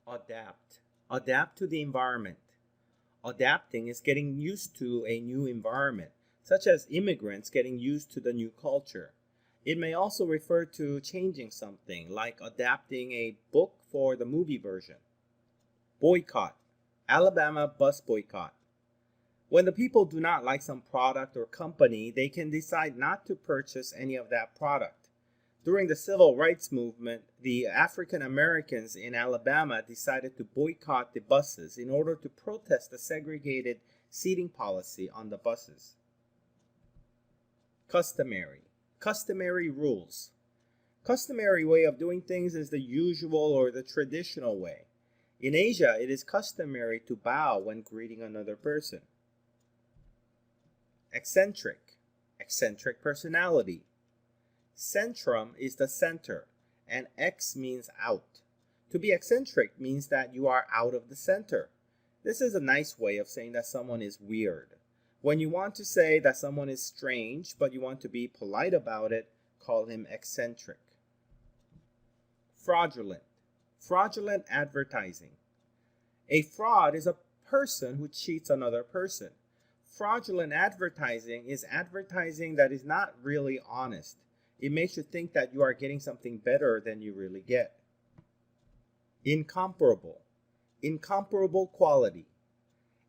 Adapt. Adapt to the environment. Adapting is getting used to a new environment, such as immigrants getting used to the new culture. It may also refer to changing something, like adapting a book for the movie version. Boycott. Alabama bus boycott. When the people do not like some product or company, they can decide not to purchase any of that product. During the civil rights movement, the African Americans in Alabama decided to boycott the buses in order to protest the segregated seating policy on the buses. Customary. Customary rules. Customary way of doing things is the usual or the traditional way. In Asia, it is customary to bow when greeting another person. Eccentric. Eccentric personality. Centrum is the center, and X means out. To be eccentric means that you are out of the center. This is a nice way of saying that someone is weird. When you want to say that someone is strange, but you want to be polite about it, call him eccentric. Fraudulent. Fraudulent advertising. A fraud is a person who cheats another person. Fraudulent advertising is advertising that is not really honest. It makes you think that you are getting something better than you really get. Incomparable. Incomparable quality.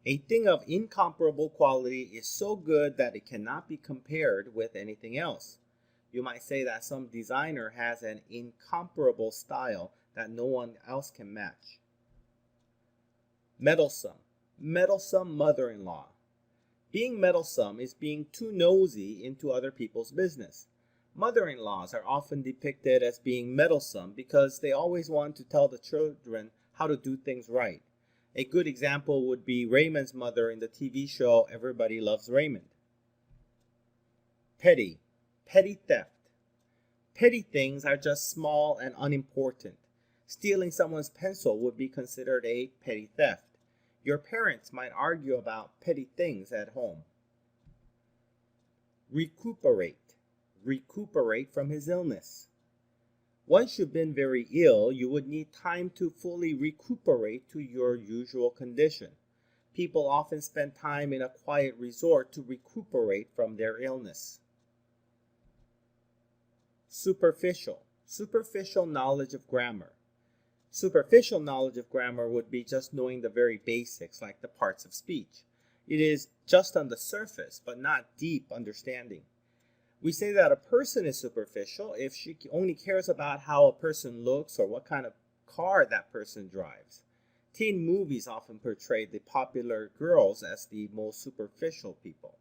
A thing of incomparable quality is so good that it cannot be compared with anything else. You might say that some designer has an incomparable style that no one else can match. Meddlesome. Meddlesome mother-in-law. Being meddlesome is being too nosy into other people's business. Mother-in-laws are often depicted as being meddlesome because they always want to tell the children how to do things right. A good example would be Raymond's mother in the TV show Everybody Loves Raymond. Petty. Petty theft. Petty things are just small and unimportant. Stealing someone's pencil would be considered a petty theft. Your parents might argue about petty things at home. Recuperate. Recuperate from his illness. Once you've been very ill, you would need time to fully recuperate to your usual condition. People often spend time in a quiet resort to recuperate from their illness. Superficial. Superficial knowledge of grammar. Superficial knowledge of grammar would be just knowing the very basics, like the parts of speech. It is just on the surface, but not deep understanding. We say that a person is superficial if she only cares about how a person looks or what kind of car that person drives. Teen movies often portray the popular girls as the most superficial people.